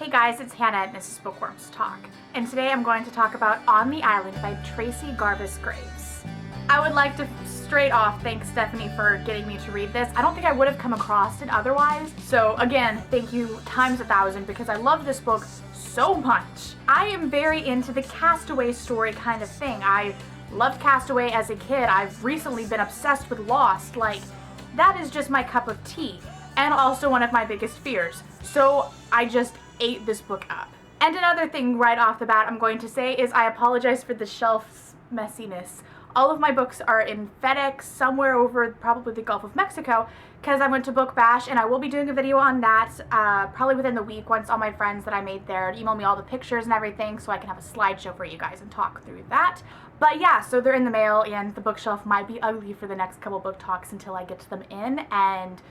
Hey guys, it's Hannah and this is Bookworms Talk. And today I'm going to talk about On the Island by Tracey Garvis-Graves. I would like to straight off thank Stephanie for getting me to read this. I don't think I would have come across it otherwise. So again, thank you times 1,000 because I love this book so much. I am very into the Castaway story kind of thing. I loved Castaway as a kid. I've recently been obsessed with Lost. Like, that is just my cup of tea. And also one of my biggest fears. So I just ate this book up. And another thing right off the bat I'm going to say is I apologize for the shelf messiness. All of my books are in FedEx somewhere over probably the Gulf of Mexico because I went to Book Bash and I will be doing a video on that probably within the week once all my friends that I made there email me all the pictures and everything so I can have a slideshow for you guys and talk through that. But yeah, so they're in the mail and the bookshelf might be ugly for the next couple book talks until I get them in and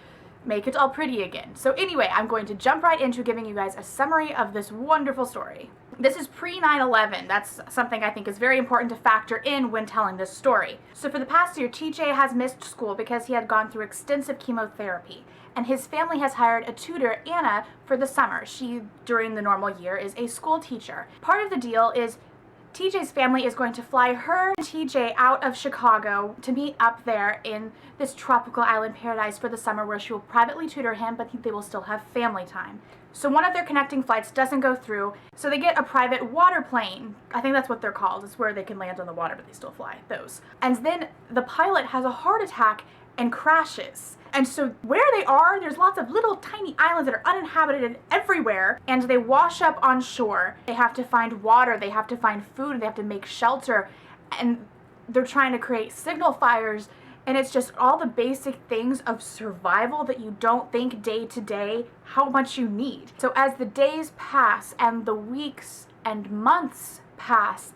make it all pretty again. So anyway, I'm going to jump right into giving you guys a summary of this wonderful story. This is pre-9/11. That's something I think is very important to factor in when telling this story. So for the past year, TJ has missed school because he had gone through extensive chemotherapy. And his family has hired a tutor, Anna, for the summer. She, during the normal year, is a school teacher. Part of the deal is TJ's family is going to fly her and TJ out of Chicago to meet up there in this tropical island paradise for the summer where she will privately tutor him, but they will still have family time. So one of their connecting flights doesn't go through, so they get a private water plane. I think that's what they're called. It's where they can land on the water, but they still fly those. And then the pilot has a heart attack and crashes. And so where they are, there's lots of little tiny islands that are uninhabited everywhere, and they wash up on shore. They have to find water, they have to find food, they have to make shelter, and they're trying to create signal fires, and it's just all the basic things of survival that you don't think day to day how much you need. So as the days pass and the weeks and months pass,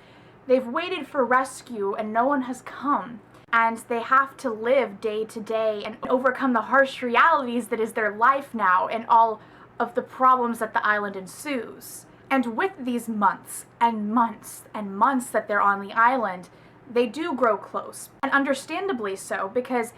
they've waited for rescue and no one has come. And they have to live day to day and overcome the harsh realities that is their life now and all of the problems that the island ensues. And with these months and months and months that they're on the island, they do grow close. And understandably so, because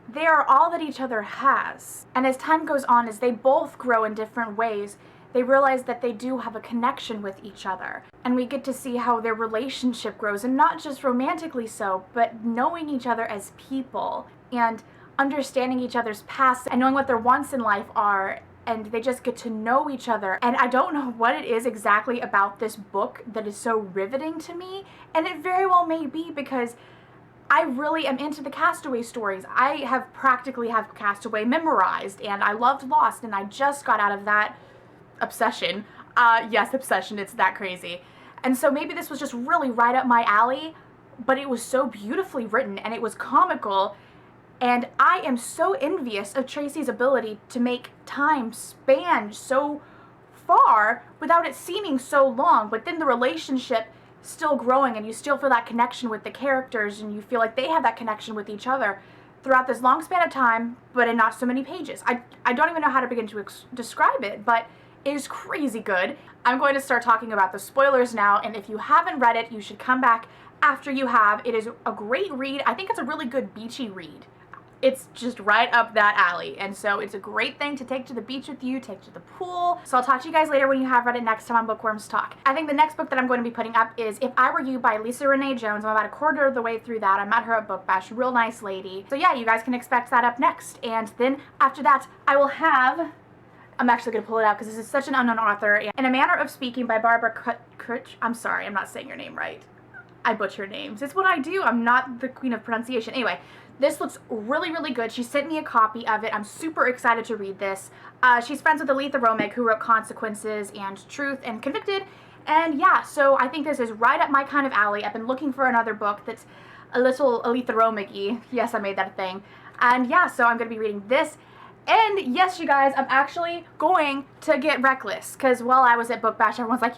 they are all that each other has. And as time goes on, as they both grow in different ways, they realize that they do have a connection with each other. And we get to see how their relationship grows, and not just romantically so, but knowing each other as people and understanding each other's past and knowing what their wants in life are, and they just get to know each other. And I don't know what it is exactly about this book that is so riveting to me, and it very well may be because I really am into the Castaway stories. I have practically have Castaway memorized, and I loved Lost, and I just got out of that obsession. Yes, obsession, it's that crazy. And so maybe this was just really right up my alley, but it was so beautifully written and it was comical, and I am so envious of Tracey's ability to make time span so far without it seeming so long, but then the relationship still growing and you still feel that connection with the characters and you feel like they have that connection with each other throughout this long span of time, but in not so many pages. I don't even know how to begin to describe it, but it is crazy good. I'm going to start talking about the spoilers now, and if you haven't read it, you should come back after you have. It is a great read. I think it's a really good beachy read. It's just right up that alley, and so it's a great thing to take to the beach with you, take to the pool. So I'll talk to you guys later when you have read it next time on Bookworms Talk. I think the next book that I'm going to be putting up is If I Were You by Lisa Renee Jones. I'm about a quarter of the way through that. I met her at Book Bash, real nice lady. So yeah, you guys can expect that up next, and then after that I will have, I'm actually going to pull it out because this is such an unknown author. In a Manner of Speaking by Barbara Critch. I'm sorry, I'm not saying your name right. I butcher names. It's what I do. I'm not the queen of pronunciation. Anyway, this looks really, really good. She sent me a copy of it. I'm super excited to read this. She's friends with Aletha Romig, who wrote Consequences and Truth and Convicted. And yeah, so I think this is right up my kind of alley. I've been looking for another book that's a little Aletha Romig-y. Yes, I made that a thing. And yeah, so I'm going to be reading this. And yes, you guys, I'm actually going to get Reckless, because while I was at Book Bash, everyone's like,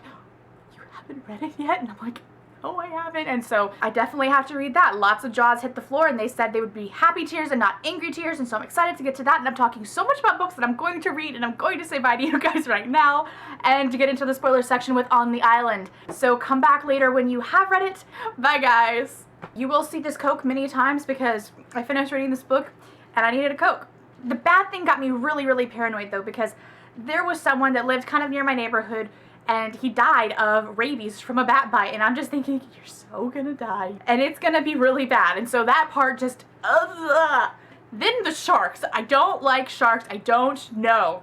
you haven't read it yet? And I'm like, no, I haven't. And so I definitely have to read that. Lots of jaws hit the floor, and they said they would be happy tears and not angry tears, and so I'm excited to get to that. And I'm talking so much about books that I'm going to read, and I'm going to say bye to you guys right now, and to get into the spoiler section with On the Island. So come back later when you have read it. Bye, guys. You will see this Coke many times because I finished reading this book, and I needed a Coke. The bad thing got me really, really paranoid though, because there was someone that lived kind of near my neighborhood and he died of rabies from a bat bite, and I'm just thinking, you're so gonna die and it's gonna be really bad. And so that part just Then the sharks. I don't like sharks. I don't know.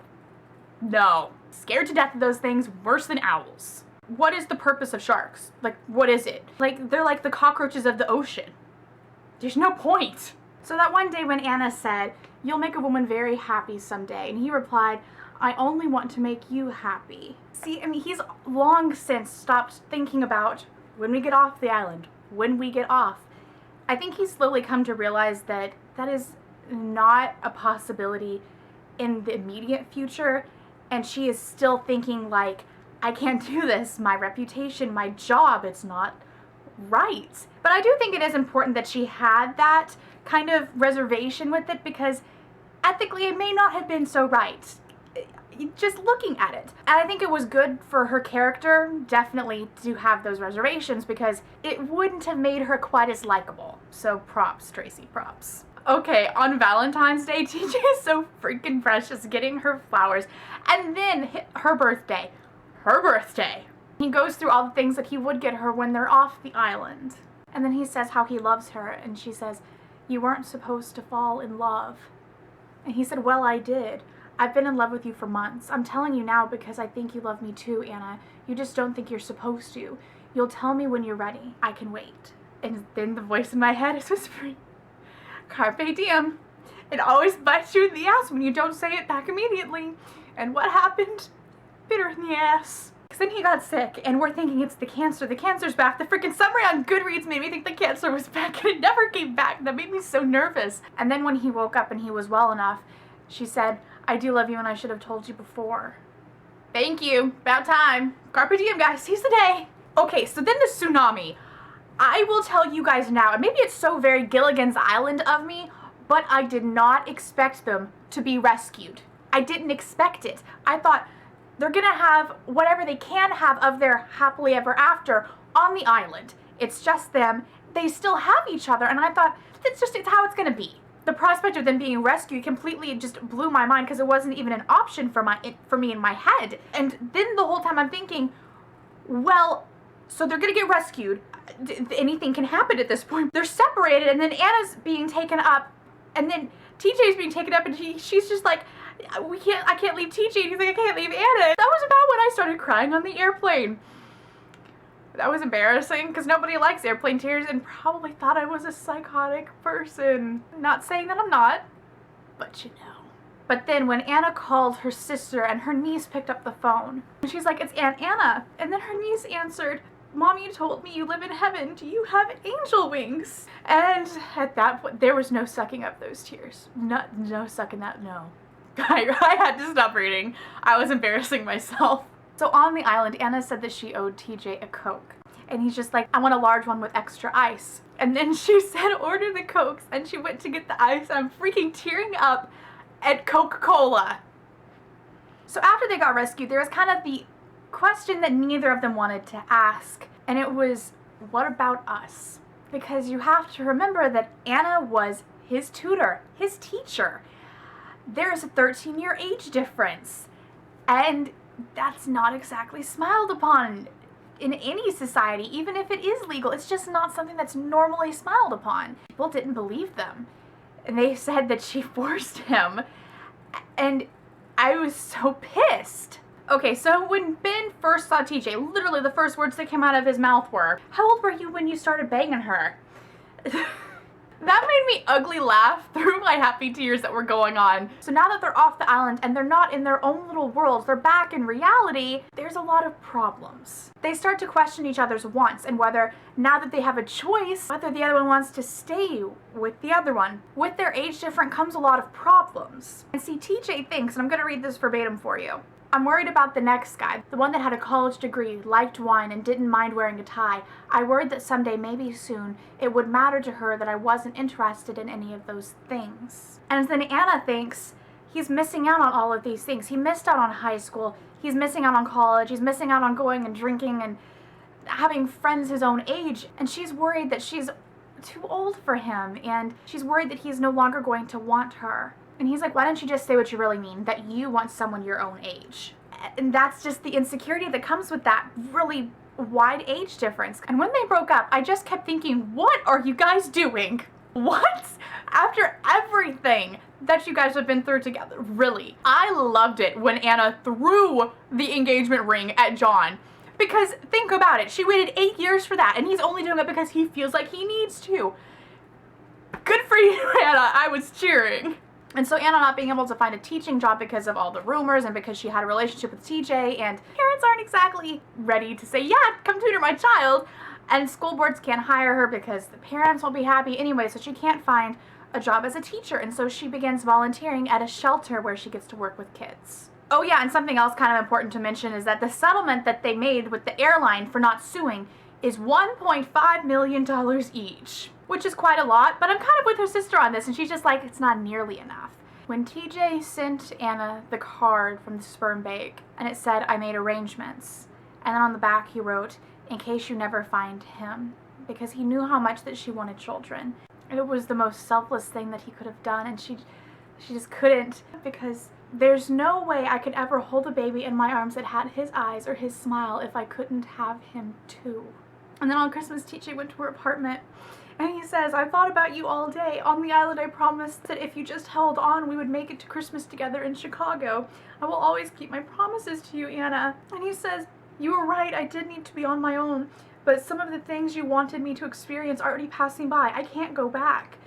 No. Scared to death of those things, worse than owls. What is the purpose of sharks? Like, what is it? Like, they're like the cockroaches of the ocean. There's no point. So that one day when Anna said, "You'll make a woman very happy someday," and he replied, "I only want to make you happy." See, I mean, he's long since stopped thinking about when we get off the island, when we get off. I think he's slowly come to realize that that is not a possibility in the immediate future, and she is still thinking like, I can't do this, my reputation, my job, it's not right. But I do think it is important that she had that kind of reservation with it, because ethically it may not have been so right, just looking at it. And I think it was good for her character, definitely, to have those reservations, because it wouldn't have made her quite as likable. So props, Tracey, props. Okay, on Valentine's Day, TJ is so freaking precious getting her flowers. And then her birthday. He goes through all the things that he would get her when they're off the island. And then he says how he loves her, and she says, "You weren't supposed to fall in love." And he said, "Well, I did. I've been in love with you for months. I'm telling you now because I think you love me too, Anna. You just don't think you're supposed to. You'll tell me when you're ready. I can wait." And then the voice in my head is whispering, "Carpe diem. It always bites you in the ass when you don't say it back immediately." And what happened? Bitter in the ass. Because then he got sick, and we're thinking it's the cancer. The cancer's back. The freaking summary on Goodreads made me think the cancer was back, and it never came back. That made me so nervous. And then when he woke up and he was well enough, she said, "I do love you, and I should have told you before." Thank you. About time. Carpe diem, guys. Seize the day. Okay, so then the tsunami. I will tell you guys now, and maybe it's so very Gilligan's Island of me, but I did not expect them to be rescued. I didn't expect it. I thought they're gonna have whatever they can have of their happily ever after on the island. It's just them. They still have each other, and I thought, it's how it's gonna be. The prospect of them being rescued completely just blew my mind, because it wasn't even an option for me in my head. And then the whole time I'm thinking, well, so they're gonna get rescued. Anything can happen at this point. They're separated, and then Anna's being taken up, and then TJ's being taken up, and she's just like, I can't leave TJ. And he's like, I can't leave Anna. That was about when I started crying on the airplane. That was embarrassing, because nobody likes airplane tears and probably thought I was a psychotic person. Not saying that I'm not, but you know. But then when Anna called her sister and her niece picked up the phone, and she's like, "It's Aunt Anna." And then her niece answered, "Mom, you told me you live in heaven. Do you have angel wings?" And at that point, there was no sucking up those tears. No sucking that, no. I had to stop reading. I was embarrassing myself. So on the island, Anna said that she owed TJ a Coke. And he's just like, "I want a large one with extra ice." And then she said, "Order the Cokes." And she went to get the ice, and I'm freaking tearing up at Coca-Cola. So after they got rescued, there was kind of the question that neither of them wanted to ask. And it was, what about us? Because you have to remember that Anna was his tutor, his teacher. There's a 13-year age difference, and that's not exactly smiled upon in any society. Even if it is legal, it's just not something that's normally smiled upon. People didn't believe them, and they said that she forced him, and I was so pissed. Okay, so when Ben first saw TJ, literally the first words that came out of his mouth were, "How old were you when you started banging her?" That made me ugly laugh through my happy tears that were going on. So now that they're off the island and they're not in their own little worlds, they're back in reality, there's a lot of problems. They start to question each other's wants, and whether, now that they have a choice, whether the other one wants to stay with the other one. With their age difference comes a lot of problems. And see, TJ thinks, and I'm gonna read this verbatim for you, "I'm worried about the next guy, the one that had a college degree, liked wine, and didn't mind wearing a tie. I worried that someday, maybe soon, it would matter to her that I wasn't interested in any of those things." And then Anna thinks he's missing out on all of these things. He missed out on high school, he's missing out on college, he's missing out on going and drinking and having friends his own age. And she's worried that she's too old for him, and she's worried that he's no longer going to want her. And he's like, why don't you just say what you really mean, that you want someone your own age? And that's just the insecurity that comes with that really wide age difference. And when they broke up, I just kept thinking, what are you guys doing? What? After everything that you guys have been through together, really. I loved it when Anna threw the engagement ring at John. Because think about it, she waited 8 years for that, and he's only doing it because he feels like he needs to. Good for you, Anna. I was cheering. And so Anna not being able to find a teaching job because of all the rumors and because she had a relationship with TJ, and parents aren't exactly ready to say, yeah, come tutor my child. And school boards can't hire her because the parents won't be happy anyway, so she can't find a job as a teacher. And so she begins volunteering at a shelter where she gets to work with kids. Oh yeah, and something else kind of important to mention is that the settlement that they made with the airline for not suing is $1.5 million each, which is quite a lot, but I'm kind of with her sister on this, and she's just like, it's not nearly enough. When TJ sent Anna the card from the sperm bank, and it said, I made arrangements, and then on the back he wrote, in case you never find him, because he knew how much that she wanted children. And it was the most selfless thing that he could have done, and she just couldn't, because there's no way I could ever hold a baby in my arms that had his eyes or his smile if I couldn't have him too. And then on Christmas, TJ went to her apartment, and he says, I thought about you all day. On the island, I promised that if you just held on, we would make it to Christmas together in Chicago. I will always keep my promises to you, Anna. And he says, you were right, I did need to be on my own, but some of the things you wanted me to experience are already passing by. I can't go back.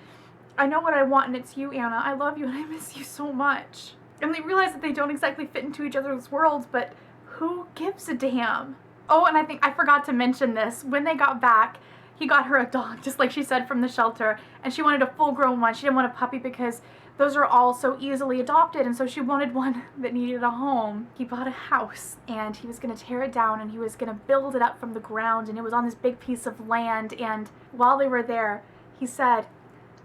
I know what I want, and it's you, Anna. I love you, and I miss you so much. And they realize that they don't exactly fit into each other's worlds, but who gives a damn? Oh, and I think I forgot to mention this. When they got back, he got her a dog, just like she said, from the shelter, and she wanted a full-grown one. She didn't want a puppy because those are all so easily adopted, and so she wanted one that needed a home. He bought a house, and he was going to tear it down, and he was going to build it up from the ground, and it was on this big piece of land, and while they were there, he said,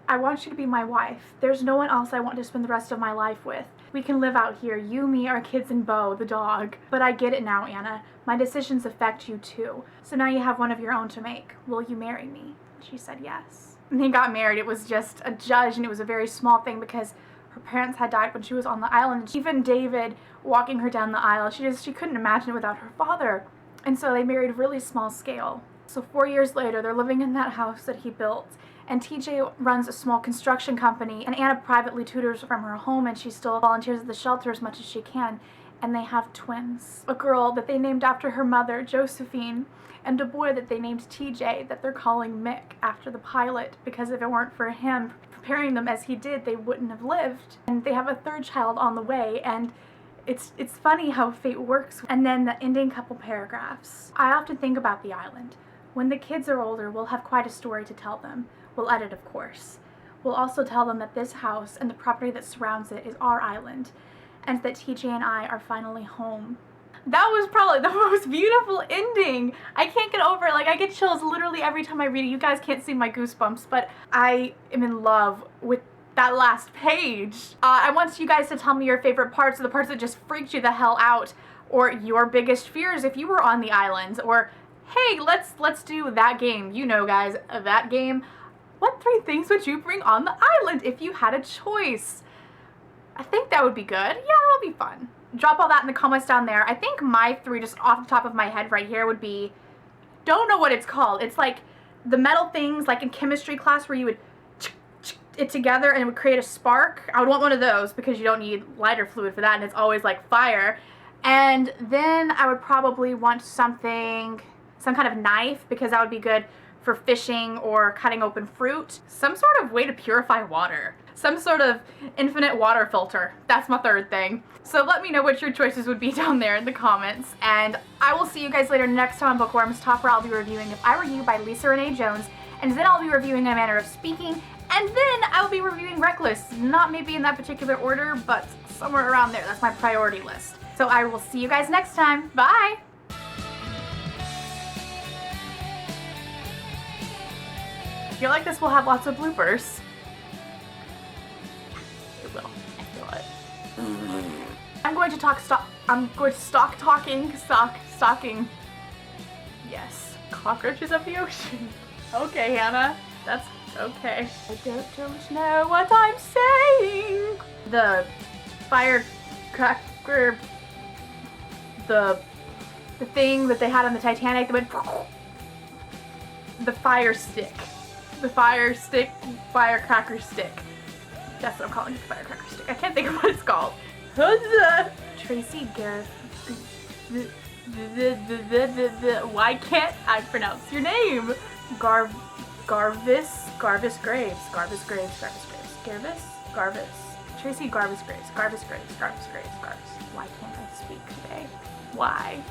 I want you to be my wife. There's no one else I want to spend the rest of my life with. We can live out here, you, me, our kids, and Bo, the dog. But I get it now, Anna. My decisions affect you too. So now you have one of your own to make. Will you marry me? She said yes. And they got married. It was just a judge, and it was a very small thing because her parents had died when she was on the island. Even David walking her down the aisle, she couldn't imagine it without her father. And so they married really small scale. So 4 years later, they're living in that house that he built. And TJ runs a small construction company, and Anna privately tutors from her home, and she still volunteers at the shelter as much as she can. And they have twins. A girl that they named after her mother, Josephine, and a boy that they named TJ that they're calling Mick after the pilot, because if it weren't for him preparing them as he did, they wouldn't have lived. And they have a third child on the way, and it's funny how fate works. And then the ending couple paragraphs. I often think about the island. When the kids are older, we'll have quite a story to tell them. We'll edit, of course. We'll also tell them that this house and the property that surrounds it is our island, and that TJ and I are finally home. That was probably the most beautiful ending. I can't get over it. Like, I get chills literally every time I read it. You guys can't see my goosebumps, but I am in love with that last page. I want you guys to tell me your favorite parts, or the parts that just freaked you the hell out, or your biggest fears if you were on the island, or hey, let's do that game. You know, guys, that game. What 3 things would you bring on the island if you had a choice? I think that would be good. Yeah, that'll be fun. Drop all that in the comments down there. I think my 3, just off the top of my head right here, would be, don't know what it's called. It's like the metal things, like in chemistry class where you would it together and it would create a spark. I would want one of those because you don't need lighter fluid for that, and it's always like fire. And then I would probably want some kind of knife, because that would be good for fishing or cutting open fruit. Some sort of way to purify water. Some sort of infinite water filter. That's my 3rd thing. So let me know what your choices would be down there in the comments. And I will see you guys later next time on Bookworms Talk, where I'll be reviewing If I Were You by Lisa Renee Jones. And then I'll be reviewing A Manner of Speaking. And then I will be reviewing Reckless. Not maybe in that particular order, but somewhere around there. That's my priority list. So I will see you guys next time. Bye! I feel like this will have lots of bloopers. It will. I feel it. I'm going to stalking. Yes. Cockroaches of the ocean. Okay, Hannah. That's okay. I don't know what I'm saying. The firecracker, the thing that they had on the Titanic that went, the fire stick. The fire stick, firecracker stick. That's what I'm calling it, the firecracker stick. I can't think of what it's called. Tracey Garvis. Why can't I pronounce your name? Garvis-Graves. Tracey Garvis-Graves. Garvis. Why can't I speak today? Why?